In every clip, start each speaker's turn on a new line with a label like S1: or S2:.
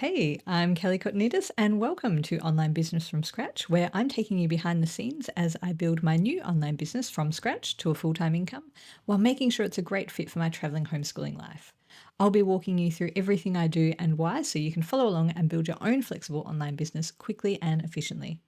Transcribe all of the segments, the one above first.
S1: Hey, I'm Kelly Kotanidis, and welcome to Online Business from Scratch, where I'm taking you behind the scenes as I build my new online business from scratch to a full time income while making sure it's a great fit for my traveling homeschooling life. I'll be walking you through everything I do and why so you can follow along and build your own flexible online business quickly and efficiently.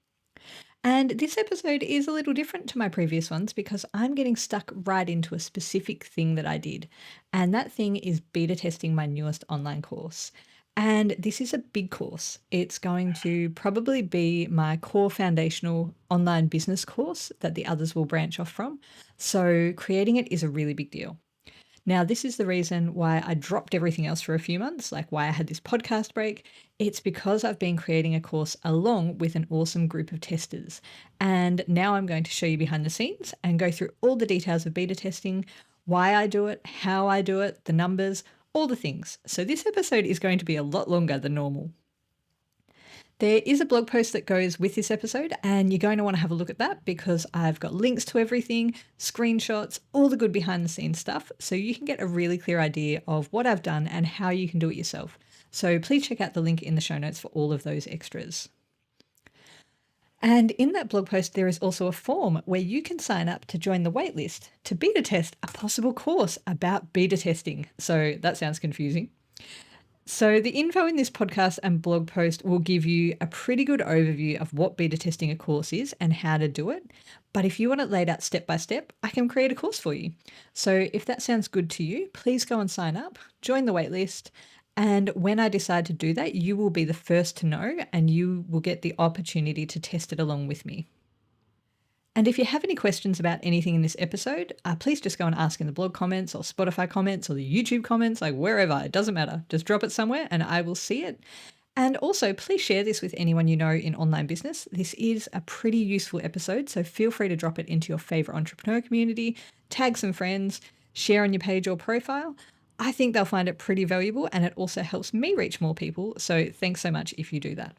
S1: And this episode is a little different to my previous ones because I'm getting stuck right into a specific thing that I did. And that thing is beta testing my newest online course. And this is a big course. It's going to probably be my core foundational online business course that the others will branch off from. So creating it is a really big deal. Now, this is the reason why I dropped everything else for a few months, like why I had this podcast break. It's because I've been creating a course along with an awesome group of testers. And now I'm going to show you behind the scenes and go through all the details of beta testing, why I do it, how I do it, the numbers, all the things. So this episode is going to be a lot longer than normal. There is a blog post that goes with this episode, and you're going to want to have a look at that because I've got links to everything, screenshots, all the good behind the scenes stuff, so you can get a really clear idea of what I've done and how you can do it yourself. So please check out the link in the show notes for all of those extras. And in that blog post, there is also a form where you can sign up to join the waitlist to beta test a possible course about beta testing. So that sounds confusing. So, the info in this podcast and blog post will give you a pretty good overview of what beta testing a course is and how to do it. But if you want it laid out step by step, I can create a course for you. So, if that sounds good to you, please go and sign up, join the waitlist. And when I decide to do that, you will be the first to know and you will get the opportunity to test it along with me. And if you have any questions about anything in this episode, please just go and ask in the blog comments or Spotify comments or the YouTube comments, like wherever. It doesn't matter. Just drop it somewhere and I will see it. And also, please share this with anyone you know in online business. This is a pretty useful episode, so feel free to drop it into your favorite entrepreneur community, tag some friends, share on your page or profile. I think they'll find it pretty valuable and it also helps me reach more people. So thanks so much if you do that.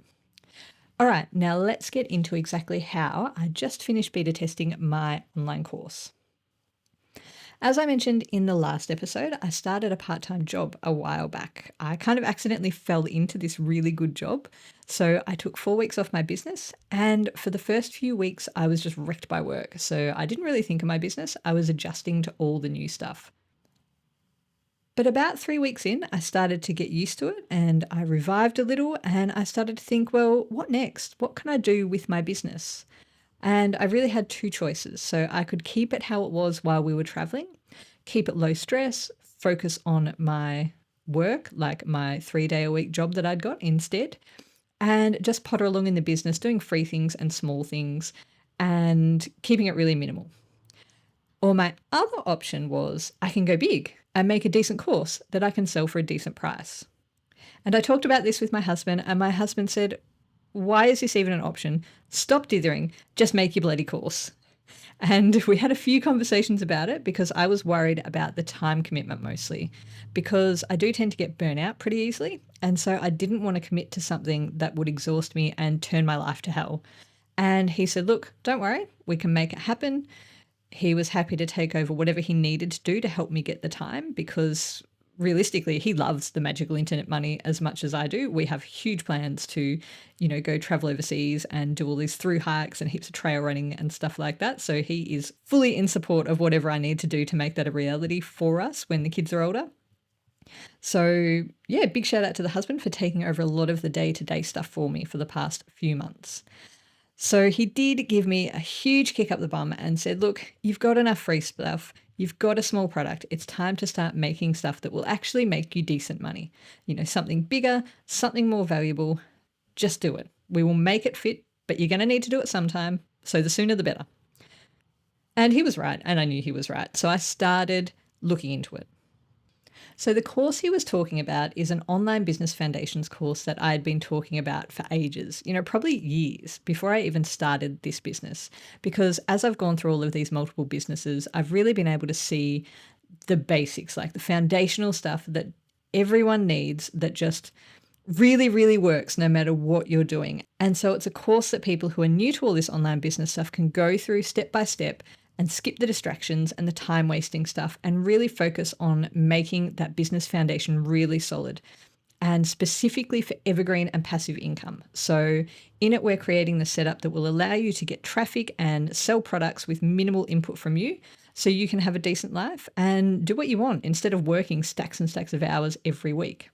S1: All right, now let's get into exactly how I just finished beta testing my online course. As I mentioned in the last episode, I started a part-time job a while back. I kind of accidentally fell into this really good job. So I took 4 weeks off my business, and for the first few weeks, I was just wrecked by work. So I didn't really think of my business. I was adjusting to all the new stuff. But about 3 weeks in, I started to get used to it and I revived a little and I started to think, well, what next? What can I do with my business? And I really had two choices. So I could keep it how it was while we were traveling, keep it low stress, focus on my work, like my 3-day a week job that I'd got instead, and just potter along in the business, doing free things and small things and keeping it really minimal. Or my other option was I can go big and make a decent course that I can sell for a decent price. And I talked about this with my husband, and my husband said, why is this even an option? Stop dithering, just make your bloody course. And we had a few conversations about it because I was worried about the time commitment mostly, because I do tend to get burnt out pretty easily. And so I didn't want to commit to something that would exhaust me and turn my life to hell. And he said, look, don't worry, we can make it happen. He was happy to take over whatever he needed to do to help me get the time because realistically, he loves the magical internet money as much as I do. We have huge plans to, go travel overseas and do all these through hikes and heaps of trail running and stuff like that. So he is fully in support of whatever I need to do to make that a reality for us when the kids are older. So yeah, big shout out to the husband for taking over a lot of the day-to-day stuff for me for the past few months. So he did give me a huge kick up the bum and said, look, you've got enough free stuff. You've got a small product. It's time to start making stuff that will actually make you decent money. Something bigger, something more valuable. Just do it. We will make it fit, but you're going to need to do it sometime. So the sooner the better. And he was right. And I knew he was right. So I started looking into it. So the course he was talking about is an online business foundations course that I had been talking about for ages, probably years before I even started this business. Because as I've gone through all of these multiple businesses, I've really been able to see the basics, like the foundational stuff that everyone needs that just really, really works no matter what you're doing. And so it's a course that people who are new to all this online business stuff can go through step by step and skip the distractions and the time wasting stuff and really focus on making that business foundation really solid. and specifically for evergreen and passive income. So in it, we're creating the setup that will allow you to get traffic and sell products with minimal input from you so you can have a decent life and do what you want instead of working stacks and stacks of hours every week.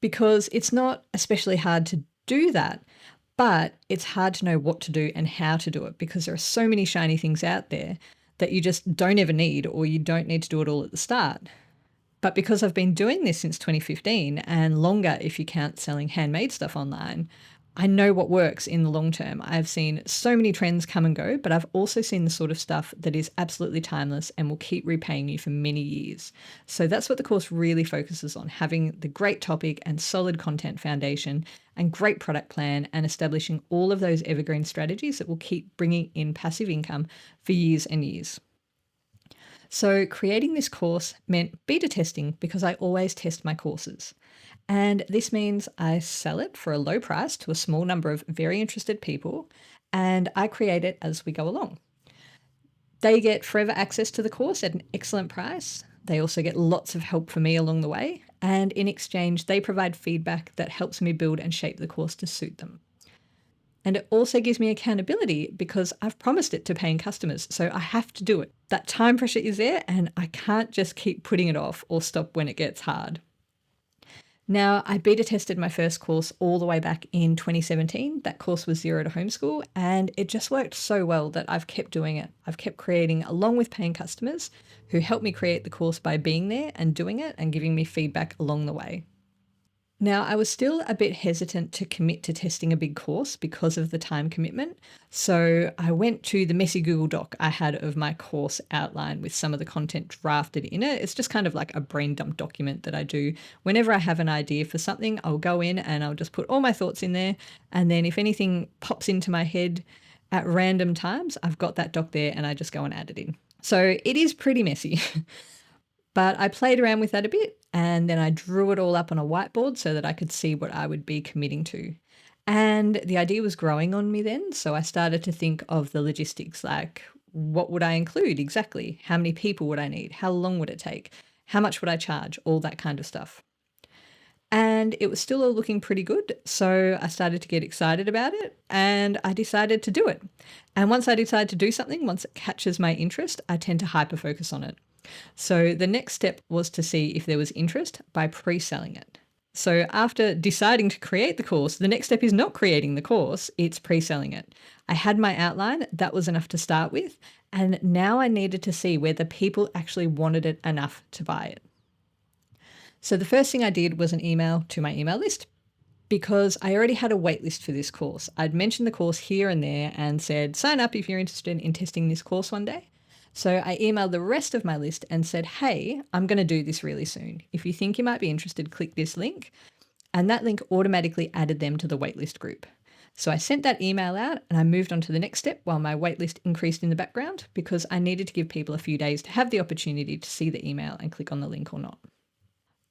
S1: Because it's not especially hard to do that, but it's hard to know what to do and how to do it because there are so many shiny things out there that you just don't ever need, or you don't need to do it all at the start. But because I've been doing this since 2015 and longer if you count selling handmade stuff online, I know what works in the long term. I've seen so many trends come and go, but I've also seen the sort of stuff that is absolutely timeless and will keep repaying you for many years. So that's what the course really focuses on, having the great topic and solid content foundation and great product plan, and establishing all of those evergreen strategies that will keep bringing in passive income for years and years. So creating this course meant beta testing because I always test my courses. And this means I sell it for a low price to a small number of very interested people, and I create it as we go along. They get forever access to the course at an excellent price. They also get lots of help from me along the way. And in exchange, they provide feedback that helps me build and shape the course to suit them. And it also gives me accountability because I've promised it to paying customers, so I have to do it. That time pressure is there, and I can't just keep putting it off or stop when it gets hard. Now, I beta tested my first course all the way back in 2017. That course was Zero to Homeschool, and it just worked so well that I've kept doing it. I've kept creating along with paying customers who helped me create the course by being there and doing it and giving me feedback along the way. Now, I was still a bit hesitant to commit to testing a big course because of the time commitment. So I went to the messy Google Doc I had of my course outline with some of the content drafted in it. It's just kind of like a brain dump document that I do. Whenever I have an idea for something, I'll go in and I'll just put all my thoughts in there. And then if anything pops into my head at random times, I've got that doc there and I just go and add it in. So it is pretty messy. But I played around with that a bit, and then I drew it all up on a whiteboard so that I could see what I would be committing to. And the idea was growing on me then, so I started to think of the logistics, like what would I include exactly? How many people would I need? How long would it take? How much would I charge? All that kind of stuff. And it was still all looking pretty good, so I started to get excited about it and I decided to do it. And once I decide to do something, once it catches my interest, I tend to hyper focus on it. So the next step was to see if there was interest by pre-selling it. So after deciding to create the course, the next step is not creating the course, it's pre-selling it. I had my outline, that was enough to start with, and now I needed to see whether people actually wanted it enough to buy it. So the first thing I did was an email to my email list because I already had a wait list for this course. I'd mentioned the course here and there and said, sign up if you're interested in testing this course one day. So I emailed the rest of my list and said, hey, I'm going to do this really soon. If you think you might be interested, click this link. And that link automatically added them to the waitlist group. So I sent that email out and I moved on to the next step while my waitlist increased in the background because I needed to give people a few days to have the opportunity to see the email and click on the link or not.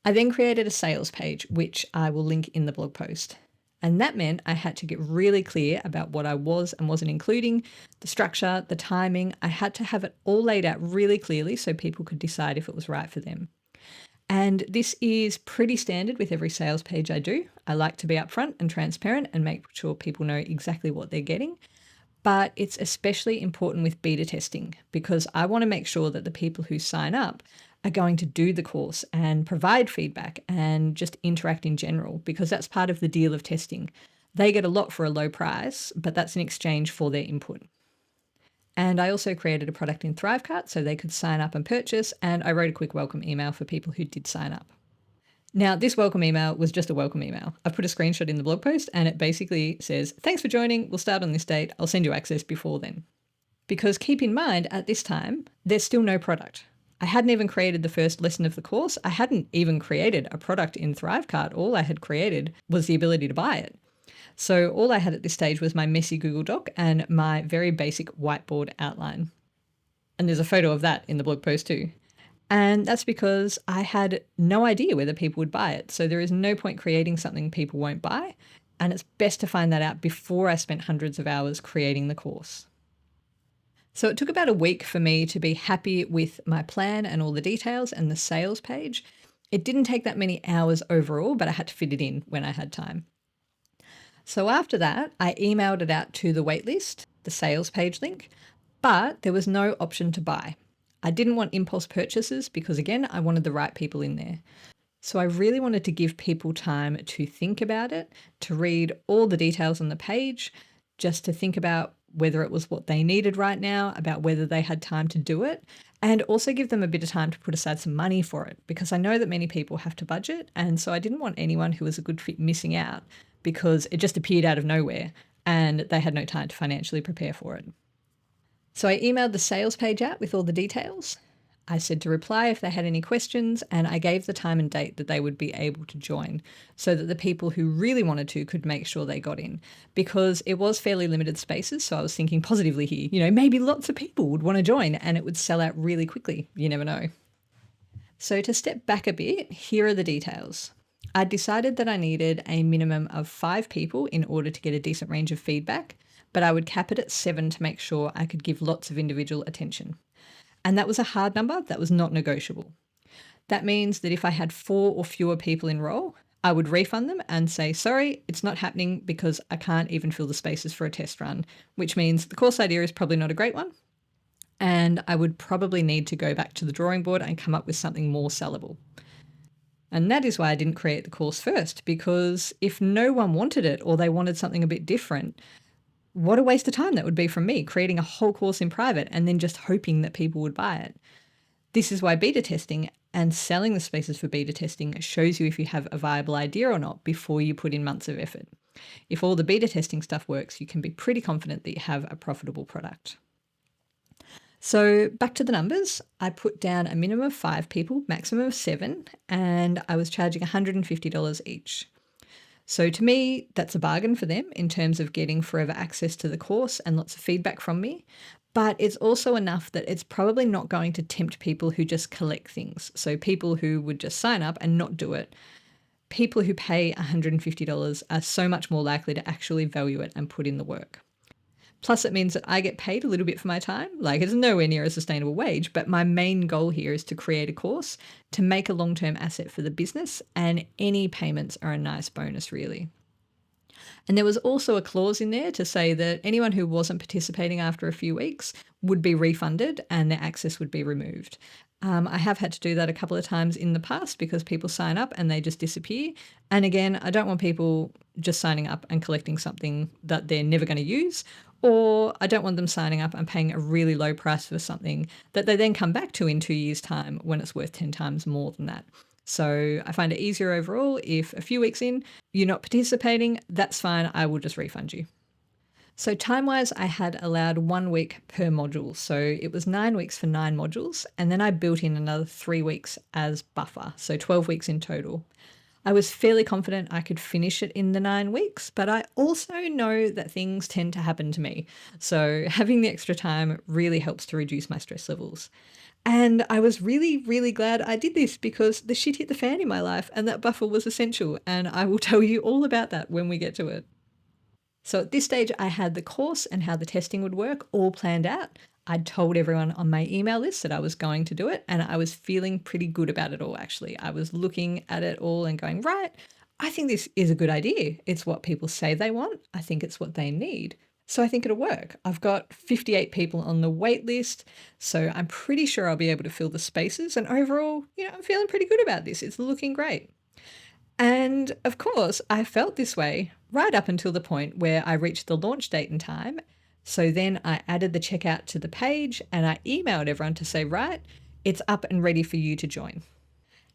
S1: I then created a sales page, which I will link in the blog post. And that meant I had to get really clear about what I was and wasn't including, the structure, the timing. I had to have it all laid out really clearly so people could decide if it was right for them. And this is pretty standard with every sales page I do. I like to be upfront and transparent and make sure people know exactly what they're getting. But it's especially important with beta testing because I want to make sure that the people who sign up are going to do the course and provide feedback and just interact in general because that's part of the deal of testing. They get a lot for a low price, but that's in exchange for their input. And I also created a product in Thrivecart so they could sign up and purchase, and I wrote a quick welcome email for people who did sign up. Now, this welcome email was just a welcome email. I've put a screenshot in the blog post and it basically says, thanks for joining, we'll start on this date, I'll send you access before then. Because keep in mind, at this time, there's still no product. I hadn't even created the first lesson of the course. I hadn't even created a product in Thrivecart. All I had created was the ability to buy it. So all I had at this stage was my messy Google Doc and my very basic whiteboard outline. And there's a photo of that in the blog post too. And that's because I had no idea whether people would buy it. So there is no point creating something people won't buy. And it's best to find that out before I spent hundreds of hours creating the course. So it took about a week for me to be happy with my plan and all the details and the sales page. It didn't take that many hours overall, but I had to fit it in when I had time. So after that, I emailed it out to the waitlist, the sales page link, but there was no option to buy. I didn't want impulse purchases because, again, I wanted the right people in there. So I really wanted to give people time to think about it, to read all the details on the page, just to think about whether it was what they needed right now, about whether they had time to do it, and also give them a bit of time to put aside some money for it, because I know that many people have to budget. And so I didn't want anyone who was a good fit missing out because it just appeared out of nowhere and they had no time to financially prepare for it. So I emailed the sales page out with all the details. I said to reply if they had any questions, and I gave the time and date that they would be able to join so that the people who really wanted to could make sure they got in, because it was fairly limited spaces. So I was thinking positively here, maybe lots of people would want to join and it would sell out really quickly. You never know. So to step back a bit, here are the details. I decided that I needed a minimum of 5 people in order to get a decent range of feedback, but I would cap it at 7 to make sure I could give lots of individual attention. And that was a hard number that was not negotiable. That means that if I had 4 or fewer people enroll, I would refund them and say, sorry, it's not happening because I can't even fill the spaces for a test run, which means the course idea is probably not a great one. And I would probably need to go back to the drawing board and come up with something more sellable. And that is why I didn't create the course first, because if no one wanted it or they wanted something a bit different, what a waste of time that would be from me, creating a whole course in private and then just hoping that people would buy it. This is why beta testing and selling the spaces for beta testing shows you if you have a viable idea or not before you put in months of effort. If all the beta testing stuff works, you can be pretty confident that you have a profitable product. So back to the numbers, I put down a minimum of 5 people, maximum of 7, and I was charging $150 each. So to me, that's a bargain for them in terms of getting forever access to the course and lots of feedback from me. But it's also enough that it's probably not going to tempt people who just collect things. So people who would just sign up and not do it. People who pay $150 are so much more likely to actually value it and put in the work. Plus, it means that I get paid a little bit for my time. Like, it's nowhere near a sustainable wage, but my main goal here is to create a course to make a long-term asset for the business, and any payments are a nice bonus, really. And there was also a clause in there to say that anyone who wasn't participating after a few weeks would be refunded and their access would be removed. I have had to do that a couple of times in the past because people sign up and they just disappear. And again, I don't want people just signing up and collecting something that they're never going to use, or I don't want them signing up and paying a really low price for something that they then come back to in 2 years' time when it's worth 10 times more than that. So I find it easier overall if a few weeks in you're not participating, that's fine, I will just refund you. So time-wise, I had allowed 1 week per module. So it was 9 weeks for 9 modules, and then I built in another 3 weeks as buffer, so 12 weeks in total. I was fairly confident I could finish it in the 9 weeks, but I also know that things tend to happen to me. So having the extra time really helps to reduce my stress levels. And I was really, really glad I did this because the shit hit the fan in my life and that buffer was essential. And I will tell you all about that when we get to it. So at this stage, I had the course and how the testing would work all planned out. I'd told everyone on my email list that I was going to do it, and I was feeling pretty good about it all, actually. I was looking at it all and going, right, I think this is a good idea. It's what people say they want. I think it's what they need. So I think it'll work. I've got 58 people on the wait list, so I'm pretty sure I'll be able to fill the spaces. And overall, I'm feeling pretty good about this. It's looking great. And of course, I felt this way right up until the point where I reached the launch date and time. So then I added the checkout to the page and I emailed everyone to say, right, it's up and ready for you to join.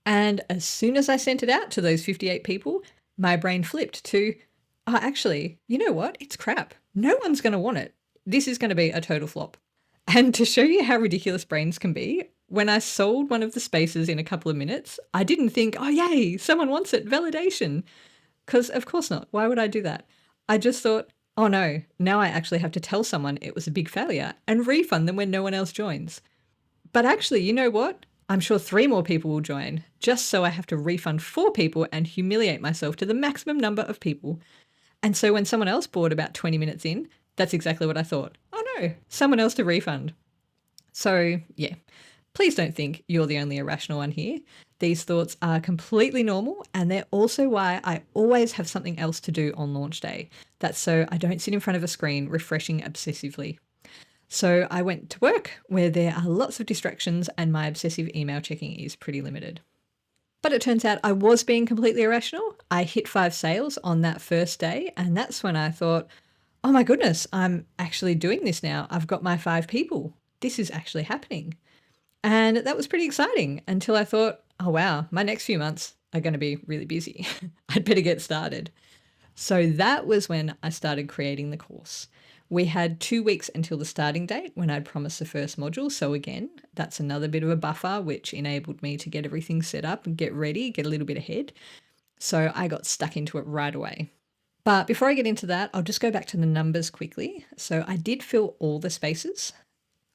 S1: And as soon as I sent it out to those 58 people, my brain flipped to, oh, actually, you know what? It's crap. No one's going to want it. This is going to be a total flop. And to show you how ridiculous brains can be, when I sold one of the spaces in a couple of minutes, I didn't think, oh, yay, someone wants it, validation. Because of course not. Why would I do that? I just thought, oh no, now I actually have to tell someone it was a big failure and refund them when no one else joins. But actually, you know what? I'm sure 3 more people will join, just so I have to refund 4 people and humiliate myself to the maximum number of people. And so when someone else bought about 20 minutes in, that's exactly what I thought. Oh no, someone else to refund. So yeah, Please don't think you're the only irrational one here. These thoughts are completely normal, and they're also why I always have something else to do on launch day. That's so I don't sit in front of a screen refreshing obsessively. So I went to work where there are lots of distractions and my obsessive email checking is pretty limited. But it turns out I was being completely irrational. I hit 5 sales on that first day, and that's when I thought, oh my goodness, I'm actually doing this now. I've got my 5 people. This is actually happening. And that was pretty exciting until I thought, oh wow, my next few months are going to be really busy. I'd better get started. So that was when I started creating the course. We had 2 weeks until the starting date when I'd promised the first module. So again, that's another bit of a buffer, which enabled me to get everything set up and get ready, get a little bit ahead. So I got stuck into it right away. But before I get into that, I'll just go back to the numbers quickly. So I did fill all the spaces.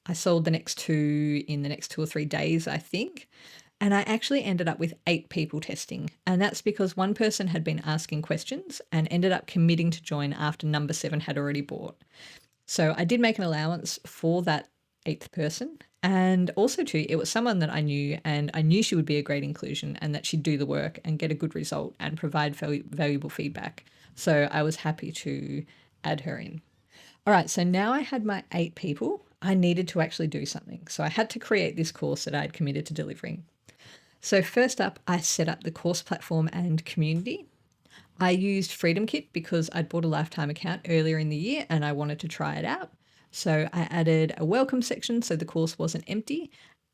S1: I sold the next 2 in the next 2 or 3 days, I think. And I actually ended up with 8 people testing. And that's because one person had been asking questions and ended up committing to join after number 7 had already bought. So I did make an allowance for that 8th person. And also, too, it was someone that I knew, and I knew she would be a great inclusion and that she'd do the work and get a good result and provide valuable feedback. So I was happy to add her in. All right, so now I had my 8 people. I needed to actually do something. So I had to create this course that I'd committed to delivering. So first up, I set up the course platform and community. I used Freedom Kit because I'd bought a lifetime account earlier in the year and I wanted to try it out. So I added a welcome section so the course wasn't empty.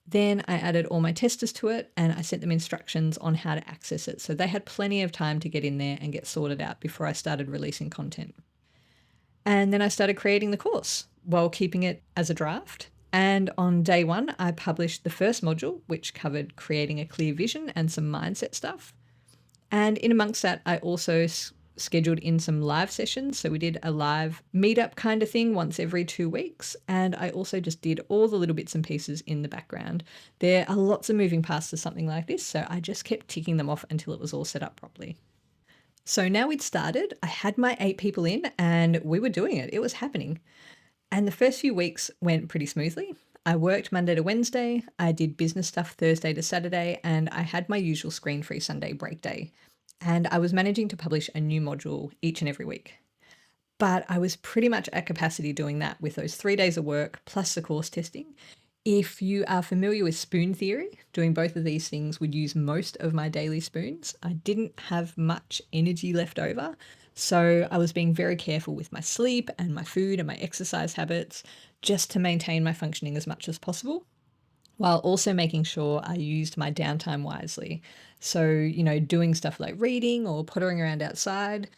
S1: Then I added all my testers to it and I sent them instructions on how to access it. So they had plenty of time to get in there and get sorted out before I started releasing content. And then I started creating the course while keeping it as a draft. And on day 1, I published the first module, which covered creating a clear vision and some mindset stuff. And in amongst that, I also scheduled in some live sessions. So we did a live meetup kind of thing once every 2 weeks. And I also just did all the little bits and pieces in the background. There are lots of moving parts to something like this. So I just kept ticking them off until it was all set up properly. So now we'd started, I had my 8 people in and we were doing it. It was happening. And the first few weeks went pretty smoothly. I worked Monday to Wednesday, I did business stuff Thursday to Saturday, and I had my usual screen-free Sunday break day. And I was managing to publish a new module each and every week. But I was pretty much at capacity doing that with those 3 days of work plus the course testing. If you are familiar with spoon theory, doing both of these things would use most of my daily spoons. I didn't have much energy left over, so I was being very careful with my sleep and my food and my exercise habits just to maintain my functioning as much as possible, while also making sure I used my downtime wisely. So, doing stuff like reading or pottering around outside,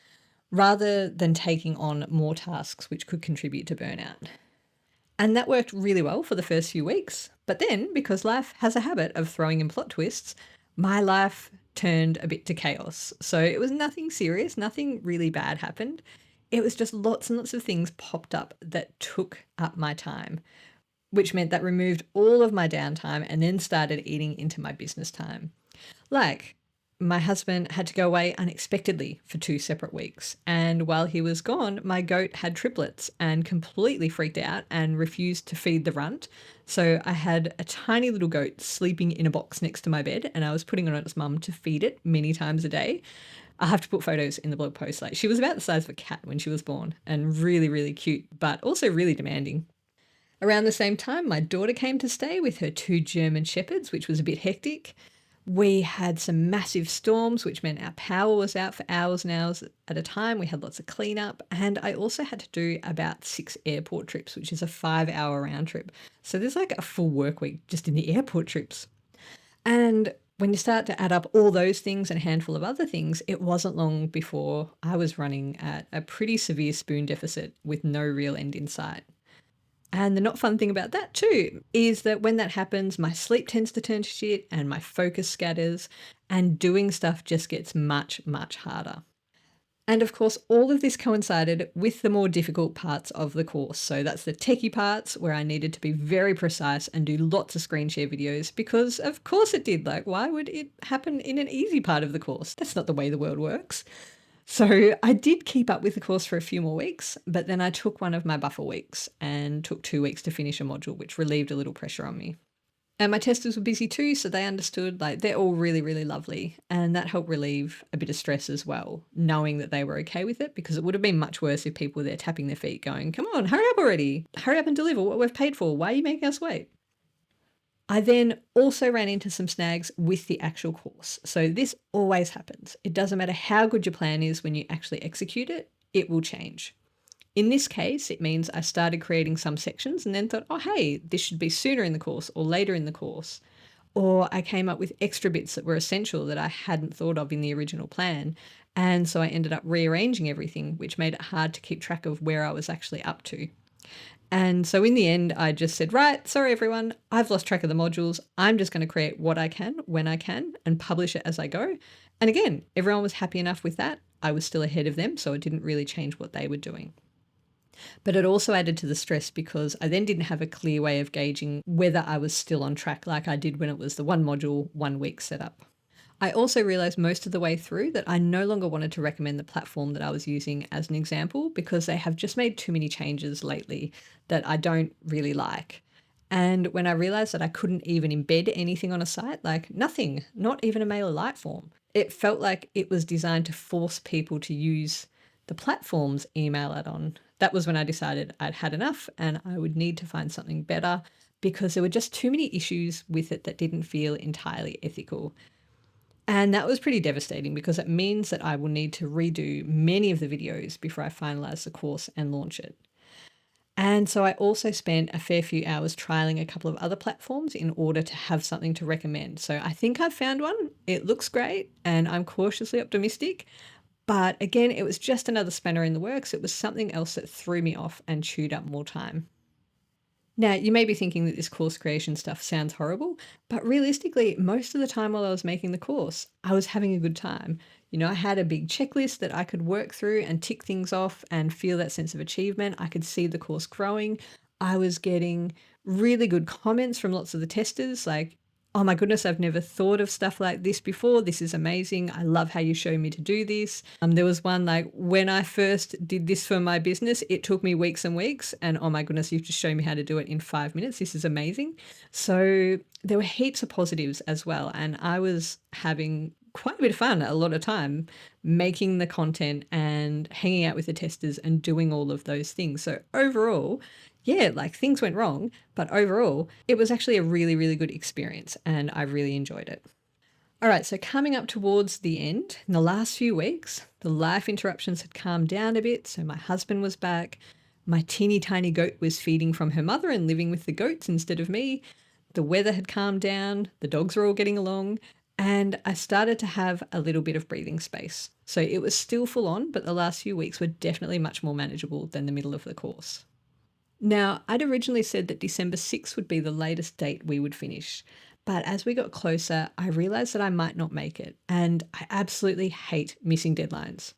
S1: rather than taking on more tasks which could contribute to burnout. And that worked really well for the first few weeks. But then, because life has a habit of throwing in plot twists, my life turned a bit to chaos. So it was nothing serious, nothing really bad happened. It was just lots and lots of things popped up that took up my time, which meant that removed all of my downtime and then started eating into my business time. Like, my husband had to go away unexpectedly for 2 separate weeks. And while he was gone, my goat had triplets and completely freaked out and refused to feed the runt. So I had a tiny little goat sleeping in a box next to my bed and I was putting on its mum to feed it many times a day. I have to put photos in the blog post. Like, she was about the size of a cat when she was born and really, really cute, but also really demanding. Around the same time, my daughter came to stay with her 2 German shepherds, which was a bit hectic. We had some massive storms, which meant our power was out for hours and hours at a time. We had lots of cleanup. And I also had to do about 6 airport trips, which is a 5-hour round trip. So there's like a full work week just in the airport trips. And when you start to add up all those things and a handful of other things, it wasn't long before I was running at a pretty severe spoon deficit with no real end in sight. And the not fun thing about that too is that when that happens, my sleep tends to turn to shit and my focus scatters and doing stuff just gets much, much harder. And of course, all of this coincided with the more difficult parts of the course. So that's the techie parts where I needed to be very precise and do lots of screen share videos because of course it did. Like, why would it happen in an easy part of the course? That's not the way the world works. So I did keep up with the course for a few more weeks, but then I took one of my buffer weeks and took 2 weeks to finish a module, which relieved a little pressure on me. And my testers were busy too, so they understood, like, they're all really, really lovely. And that helped relieve a bit of stress as well, knowing that they were okay with it, because it would have been much worse if people were there tapping their feet going, come on, hurry up already. Hurry up and deliver what we've paid for. Why are you making us wait? I then also ran into some snags with the actual course. So this always happens. It doesn't matter how good your plan is when you actually execute it, it will change. In this case, it means I started creating some sections and then thought, oh, hey, this should be sooner in the course or later in the course. Or I came up with extra bits that were essential that I hadn't thought of in the original plan. And so I ended up rearranging everything, which made it hard to keep track of where I was actually up to. And so in the end, I just said, right, sorry, everyone, I've lost track of the modules. I'm just going to create what I can when I can and publish it as I go. And again, everyone was happy enough with that. I was still ahead of them, so it didn't really change what they were doing. But it also added to the stress because I then didn't have a clear way of gauging whether I was still on track like I did when it was the one module, 1 week setup. I also realized most of the way through that I no longer wanted to recommend the platform that I was using as an example because they have just made too many changes lately that I don't really like. And when I realized that I couldn't even embed anything on a site, like nothing, not even a MailerLite form, it felt like it was designed to force people to use the platform's email add-on. That was when I decided I'd had enough and I would need to find something better because there were just too many issues with it that didn't feel entirely ethical. And that was pretty devastating because it means that I will need to redo many of the videos before I finalize the course and launch it. And so I also spent a fair few hours trialing a couple of other platforms in order to have something to recommend. So I think I've found one. It looks great and I'm cautiously optimistic. But again, it was just another spanner in the works. It was something else that threw me off and chewed up more time. Now, you may be thinking that this course creation stuff sounds horrible, but realistically, most of the time while I was making the course, I was having a good time. I had a big checklist that I could work through and tick things off and feel that sense of achievement. I could see the course growing. I was getting really good comments from lots of the testers, like, oh my goodness, I've never thought of stuff like this before. This is amazing. I love how you show me to do this. There was one like, when I first did this for my business, it took me weeks and weeks. And oh my goodness, you've just shown me how to do it in 5 minutes. This is amazing. So there were heaps of positives as well. And I was having quite a bit of fun a lot of time making the content and hanging out with the testers and doing all of those things. So overall, yeah, like things went wrong, but overall, it was actually a really, really good experience and I really enjoyed it. All right, so coming up towards the end, in the last few weeks, the life interruptions had calmed down a bit. So my husband was back. My teeny tiny goat was feeding from her mother and living with the goats instead of me. The weather had calmed down. The dogs were all getting along. And I started to have a little bit of breathing space. So it was still full on, but the last few weeks were definitely much more manageable than the middle of the course. Now, I'd originally said that December 6th would be the latest date we would finish. But as we got closer, I realized that I might not make it. And I absolutely hate missing deadlines.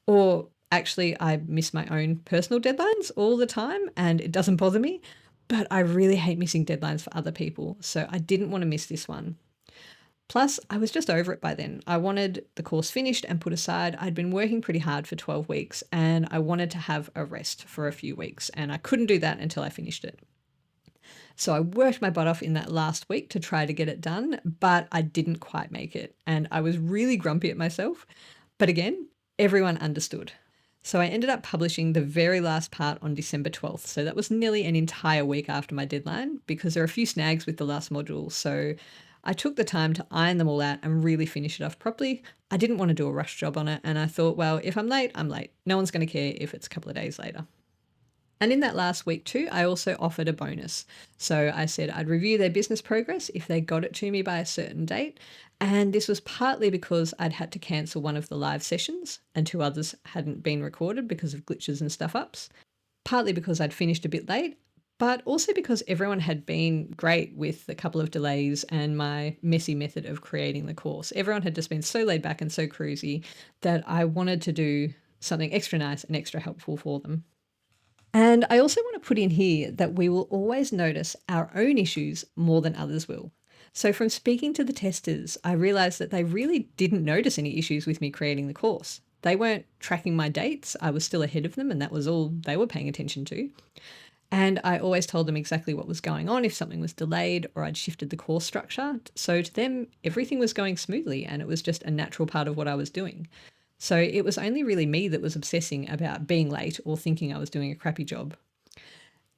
S1: Or actually, I miss my own personal deadlines all the time and it doesn't bother me. But I really hate missing deadlines for other people. So I didn't want to miss this one. Plus, I was just over it by then. I wanted the course finished and put aside. I'd been working pretty hard for 12 weeks and I wanted to have a rest for a few weeks, and I couldn't do that until I finished it. So I worked my butt off in that last week to try to get it done, but I didn't quite make it. And I was really grumpy at myself. But again, everyone understood. So I ended up publishing the very last part on December 12th. So that was nearly an entire week after my deadline because there are a few snags with the last module. So I took the time to iron them all out and really finish it off properly. I didn't want to do a rush job on it. And I thought, well, if I'm late, I'm late. No one's going to care if it's a couple of days later. And in that last week too, I also offered a bonus. So I said I'd review their business progress if they got it to me by a certain date. And this was partly because I'd had to cancel one of the live sessions and 2 others hadn't been recorded because of glitches and stuff ups. Partly because I'd finished a bit late, but also because everyone had been great with a couple of delays and my messy method of creating the course. Everyone had just been so laid back and so cruisy that I wanted to do something extra nice and extra helpful for them. And I also want to put in here that we will always notice our own issues more than others will. So from speaking to the testers, I realized that they really didn't notice any issues with me creating the course. They weren't tracking my dates. I was still ahead of them and that was all they were paying attention to. And I always told them exactly what was going on if something was delayed or I'd shifted the course structure. So to them, everything was going smoothly and it was just a natural part of what I was doing. So it was only really me that was obsessing about being late or thinking I was doing a crappy job.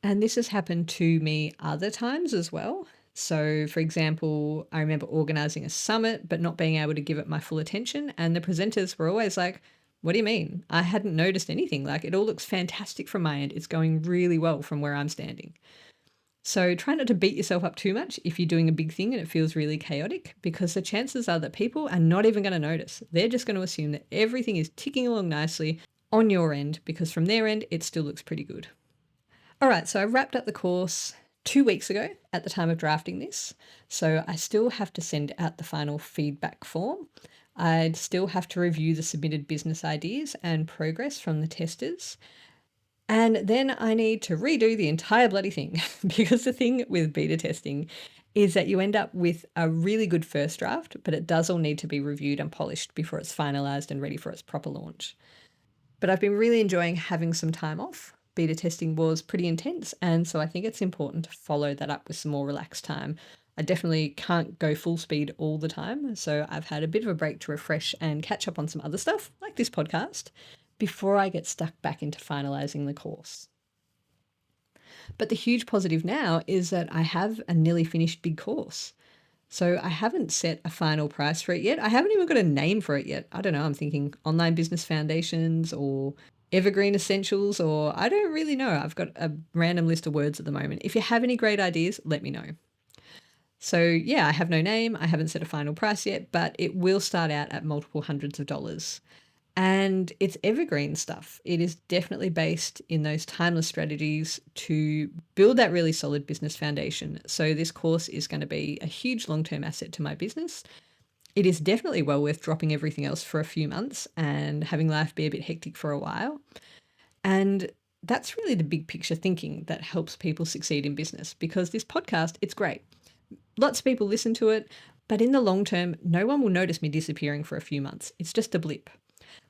S1: And this has happened to me other times as well. So, for example, I remember organizing a summit, but not being able to give it my full attention. And the presenters were always like, "What do you mean? I hadn't noticed anything. Like, it all looks fantastic from my end. It's going really well from where I'm standing." So, try not to beat yourself up too much if you're doing a big thing and it feels really chaotic, because the chances are that people are not even going to notice. They're just going to assume that everything is ticking along nicely on your end, because from their end, it still looks pretty good. All right, so I wrapped up the course 2 weeks ago at the time of drafting this. So I still have to send out the final feedback form. I'd still have to review the submitted business ideas and progress from the testers. And then I need to redo the entire bloody thing because the thing with beta testing is that you end up with a really good first draft, but it does all need to be reviewed and polished before it's finalized and ready for its proper launch. But I've been really enjoying having some time off. Beta testing was pretty intense, and so I think it's important to follow that up with some more relaxed time. I definitely can't go full speed all the time, so I've had a bit of a break to refresh and catch up on some other stuff, like this podcast, before I get stuck back into finalizing the course. But the huge positive now is that I have a nearly finished big course. So I haven't set a final price for it yet. I haven't even got a name for it yet. I don't know. I'm thinking Online Business Foundations or Evergreen Essentials, or I don't really know. I've got a random list of words at the moment. If you have any great ideas, let me know. So yeah, I have no name. I haven't set a final price yet, but it will start out at multiple hundreds of dollars. And it's evergreen stuff. It is definitely based in those timeless strategies to build that really solid business foundation. So this course is going to be a huge long-term asset to my business. It is definitely well worth dropping everything else for a few months and having life be a bit hectic for a while. And that's really the big picture thinking that helps people succeed in business, because this podcast, it's great. Lots of people listen to it, but in the long term, no one will notice me disappearing for a few months. It's just a blip.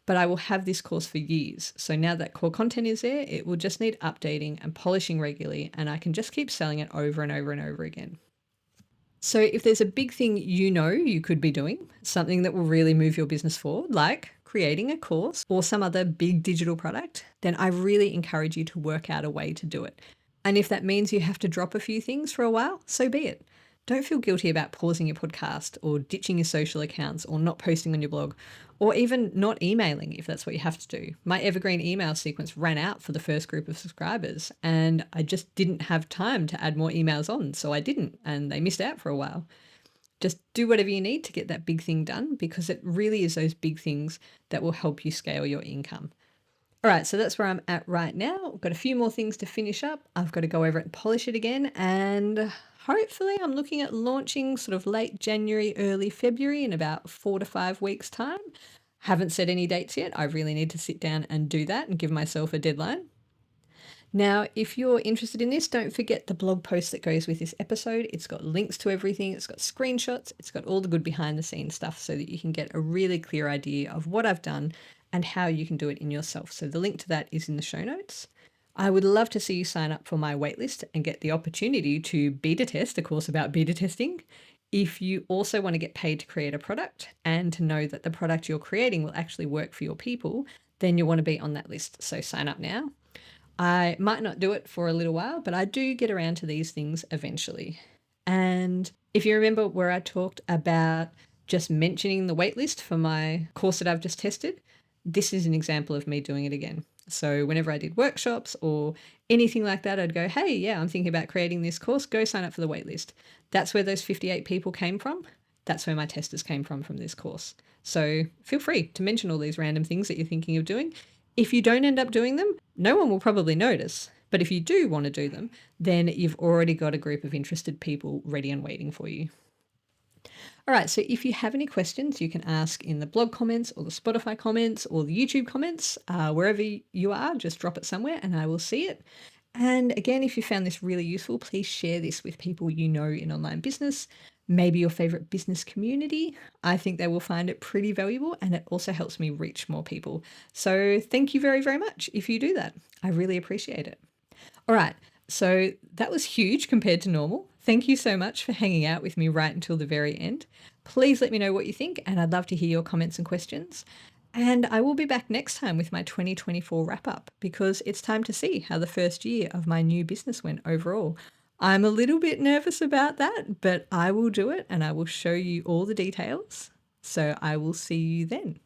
S1: But I will have this course for years. So now that core content is there, it will just need updating and polishing regularly, and I can just keep selling it over and over and over again. So if there's a big thing you could be doing, something that will really move your business forward, like creating a course or some other big digital product, then I really encourage you to work out a way to do it. And if that means you have to drop a few things for a while, so be it. Don't feel guilty about pausing your podcast or ditching your social accounts or not posting on your blog or even not emailing if that's what you have to do. My evergreen email sequence ran out for the first group of subscribers and I just didn't have time to add more emails on, so I didn't, and they missed out for a while. Just do whatever you need to get that big thing done, because it really is those big things that will help you scale your income. All right, so that's where I'm at right now. I've got a few more things to finish up. I've got to go over it and polish it again. And hopefully I'm looking at launching sort of late January, early February in about 4 to 5 weeks' time. Haven't set any dates yet. I really need to sit down and do that and give myself a deadline. Now, if you're interested in this, don't forget the blog post that goes with this episode. It's got links to everything. It's got screenshots. It's got all the good behind the scenes stuff so that you can get a really clear idea of what I've done and how you can do it in yourself. So the link to that is in the show notes. I would love to see you sign up for my waitlist and get the opportunity to beta test a course about beta testing. If you also want to get paid to create a product and to know that the product you're creating will actually work for your people, then you'll want to be on that list. So sign up now. I might not do it for a little while, but I do get around to these things eventually. And if you remember where I talked about just mentioning the waitlist for my course that I've just tested, this is an example of me doing it again. So whenever I did workshops or anything like that, I'd go, hey, yeah, I'm thinking about creating this course. Go sign up for the waitlist. That's where those 58 people came from. That's where my testers came from this course. So feel free to mention all these random things that you're thinking of doing. If you don't end up doing them, no one will probably notice. But if you do want to do them, then you've already got a group of interested people ready and waiting for you. All right, so if you have any questions, you can ask in the blog comments or the Spotify comments or the YouTube comments, wherever you are, just drop it somewhere and I will see it. And again, if you found this really useful, please share this with people you know in online business, maybe your favorite business community. I think they will find it pretty valuable and it also helps me reach more people. So thank you very, very much if you do that. I really appreciate it. All right, So that was huge compared to normal. Thank you so much for hanging out with me right until the very end. Please let me know what you think, and I'd love to hear your comments and questions. And I will be back next time with my 2024 wrap up because it's time to see how the first year of my new business went overall. I'm a little bit nervous about that, but I will do it and I will show you all the details. So I will see you then.